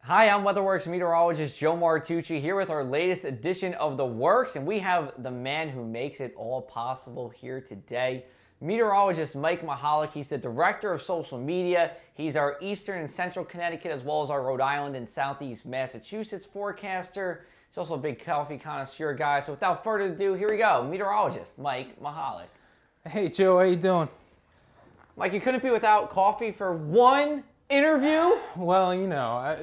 Hi, I'm WeatherWorks meteorologist Joe Martucci here with our latest edition of The Works, and we have the man who makes it all possible here today, meteorologist Mike Mihalik. He's the director of social media. He's our Eastern and Central Connecticut as well as our Rhode Island and Southeast Massachusetts forecaster. He's also a big coffee connoisseur guy. So without further ado, here we go, meteorologist Mike Mihalik. Hey Joe, how you doing? Mike, you couldn't be without coffee for one interview? Well, you know,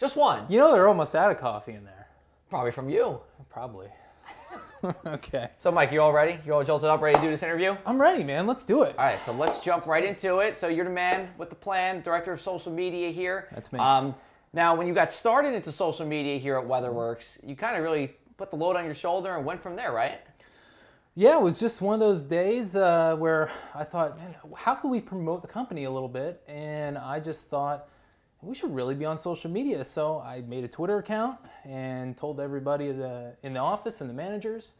Just one. they're almost out of coffee in there. Probably from you. Probably. Okay. So Mike, you all ready? You all jolted up, ready to do this interview? I'm ready, man. Let's do it. All right, so let's jump right into it. So you're the man with the plan, director of social media here. That's me. Now, when you got started into social media here at WeatherWorks, you kind of really put the load on your shoulder and went from there, right? Yeah, it was just one of those days where I thought, man, how can we promote the company a little bit? And I just thought, we should really be on social media. So I made a Twitter account and told everybody in the office and the managers.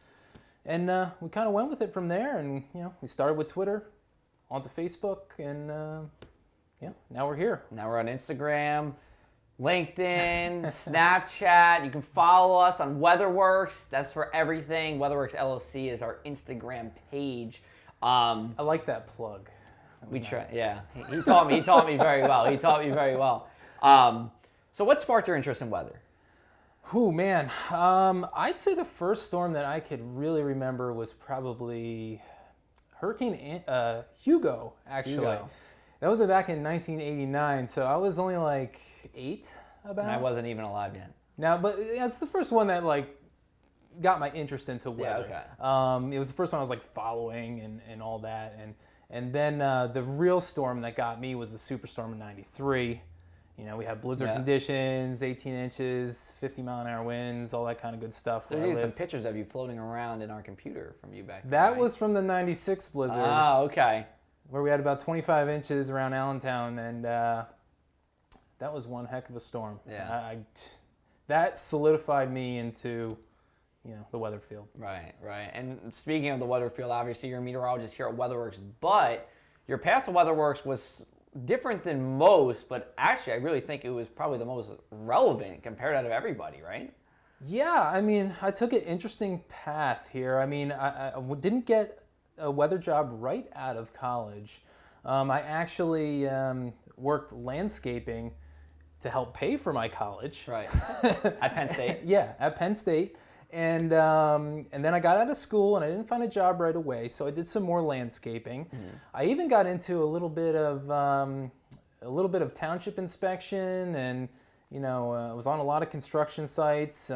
And we kind of went with it from there. And, we started with Twitter, onto Facebook, and now we're here. Now we're on Instagram, LinkedIn, Snapchat. You can follow us on WeatherWorks. That's for everything. WeatherWorks LLC is our Instagram page. I like that plug. We try, yeah. He taught me. He taught me very well. He taught me very well. So what sparked your interest in weather? Ooh, man. I'd say the first storm that I could really remember was probably Hurricane Hugo, actually. Hugo. That was back in 1989, so I was only like 8 about. And I wasn't even alive yet. Now, but it's the first one that got my interest into weather. Yeah, okay. It was the first one I was following and all that, and then the real storm that got me was the superstorm in '93. We had blizzard conditions, 18 inches, 50-mile-an-hour winds, all that kind of good stuff. There's even some pictures of you floating around in our computer from you back then. That was from the '96 blizzard. Oh, okay. Where we had about 25 inches around Allentown, and that was one heck of a storm. Yeah. That solidified me into, the weather field. Right. And speaking of the weather field, obviously you're a meteorologist here at WeatherWorks, but your path to WeatherWorks was different than most, but actually I really think it was probably the most relevant compared out of everybody, right? Yeah, I took an interesting path here. I didn't get a weather job right out of college. I actually worked landscaping to help pay for my college. Right. At Penn State? Yeah, at Penn State. And then I got out of school and I didn't find a job right away, so I did some more landscaping. Mm-hmm. I even got into a little bit of township inspection, and I was on a lot of construction sites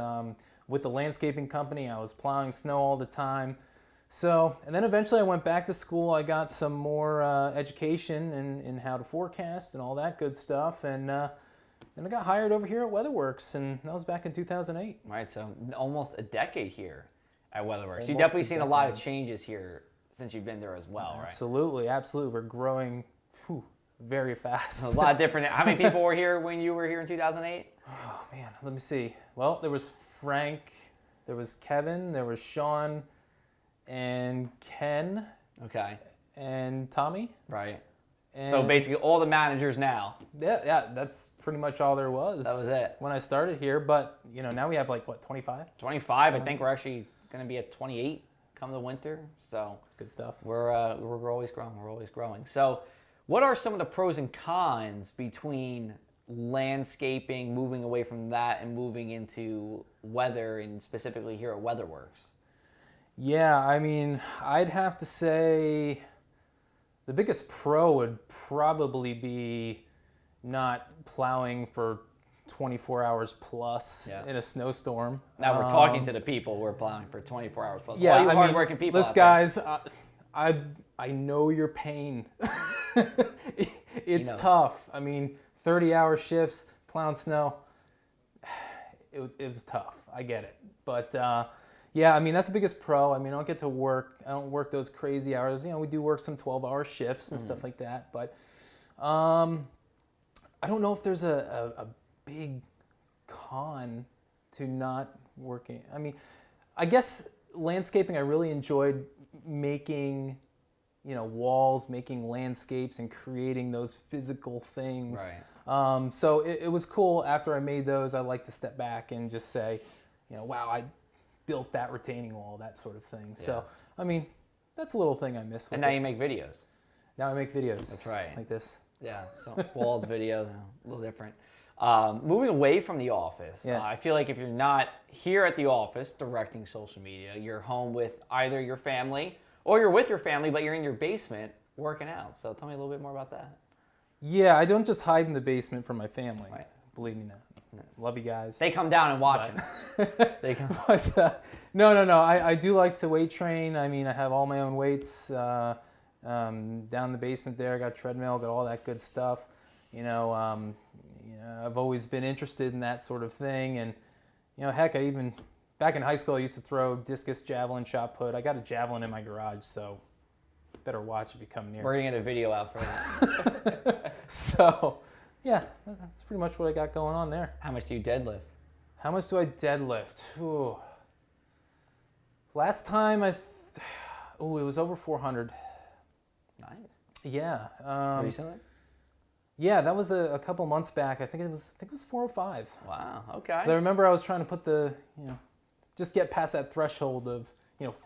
with the landscaping company. I was plowing snow all the time. So, and then eventually I went back to school. I got some more education in how to forecast and all that good stuff, and then I got hired over here at WeatherWorks, and that was back in 2008. Right, so almost a decade here at WeatherWorks. You've Almost definitely a seen a lot of changes here since you've been there as well, right? Absolutely. We're growing very fast. A lot different. How many people were here when you were here in 2008? Oh, man, let me see. Well, there was Frank, there was Kevin, there was Sean, and Ken. Okay. And Tommy. Right. And so basically all the managers now. Yeah, that's pretty much all there was. That was it. When I started here, but now we have 25? 25. I think we're actually going to be at 28 come the winter. So good stuff. We're always growing. We're always growing. So what are some of the pros and cons between landscaping, moving away from that and moving into weather, and specifically here at WeatherWorks? Yeah, I'd have to say the biggest pro would probably be not plowing for 24 hours plus in a snowstorm. Now we're talking to the people. We're plowing for 24 hours plus. Yeah, all you hardworking people. Listen, guys, I know your pain. It's tough. 30-hour shifts, plowing snow. It was tough. I get it, but. Yeah, that's the biggest pro. I don't get to work. I don't work those crazy hours. We do work some 12-hour shifts and stuff like that. But I don't know if there's a big con to not working. I guess landscaping, I really enjoyed making walls, making landscapes, and creating those physical things. Right. So it was cool. After I made those, I like to step back and just say, wow, I built that retaining wall, that sort of thing. So, I mean, that's a little thing I miss with And now it. you make videos. Now I make videos. That's right. Like this. Yeah, so walls, videos, a little different. Moving away from the office, I feel like if you're not here at the office directing social media, you're home with either your family or you're with your family, but you're in your basement working out. So tell me a little bit more about that. Yeah, I don't just hide in the basement from my family. Right. Believe me, no. Love you guys. They come down and watch them. They come. But, no. I do like to weight train. I mean, I have all my own weights down in the basement there. I got a treadmill, got all that good stuff. I've always been interested in that sort of thing. And, heck, I even, back in high school, I used to throw discus, javelin, shot put. I got a javelin in my garage, so better watch if you come near. We're going to get a video out for that. So, yeah, that's pretty much what I got going on there. How much do you deadlift? How much do I deadlift? Ooh. Last time it was over 400. Nice. Yeah. Recently? Yeah, that was a couple months back. I think it was 405. Wow. Okay. So I remember I was trying to put just get past that threshold of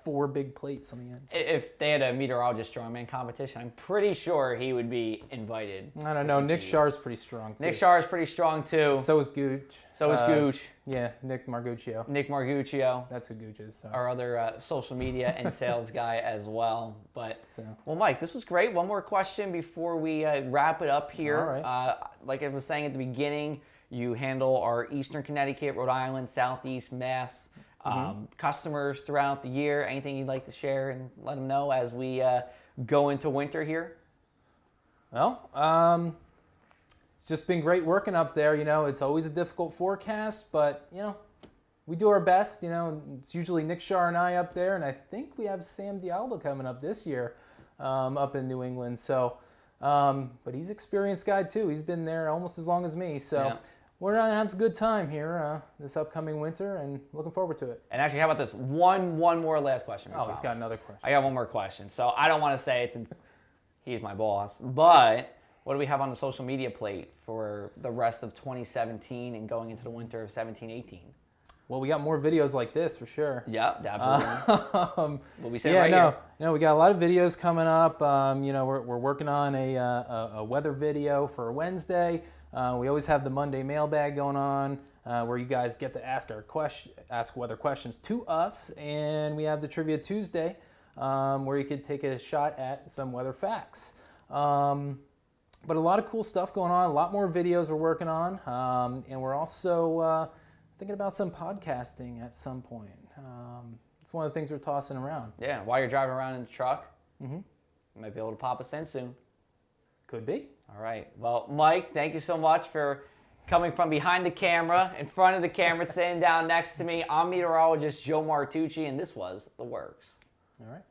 4 big plates on the end. If they had a meteorologist strongman competition, I'm pretty sure he would be invited. I don't know. Nick Shar's pretty strong too. Nick Shar is pretty strong too. So is Gooch. So is Gooch. Yeah, Nick Marguccio. Nick Marguccio. That's who Gooch is. So. Our other social media and sales guy as well. So. Well, Mike, this was great. One more question before we wrap it up here. All right. Like I was saying at the beginning, you handle our Eastern Connecticut, Rhode Island, Southeast Mass customers throughout the year. Anything you'd like to share and let them know as we go into winter here? Well, it's just been great working up there. It's always a difficult forecast, but we do our best. It's usually Nick Shar and I up there, and I think we have Sam Diallo coming up this year up in New England. So, but he's an experienced guy too. He's been there almost as long as me. So. We're going to have a good time here this upcoming winter and looking forward to it. And actually, how about this? One more last question. Oh, he's got another question. I got one more question. So I don't want to say it since he's my boss, but what do we have on the social media plate for the rest of 2017 and going into the winter of 17-18? Well, we got more videos like this for sure. Yeah, definitely. We'll be saying right here. We got a lot of videos coming up. We're working on a weather video for Wednesday. We always have the Monday mailbag going on where you guys get to ask weather questions to us. And we have the Trivia Tuesday where you could take a shot at some weather facts. But a lot of cool stuff going on, a lot more videos we're working on. And we're also thinking about some podcasting at some point. It's one of the things we're tossing around. Yeah, while you're driving around in the truck, you might be able to pop us in soon. Could be. All right. Well, Mike, thank you so much for coming from behind the camera, in front of the camera, sitting down next to me. I'm meteorologist Joe Martucci, and this was The Works. All right.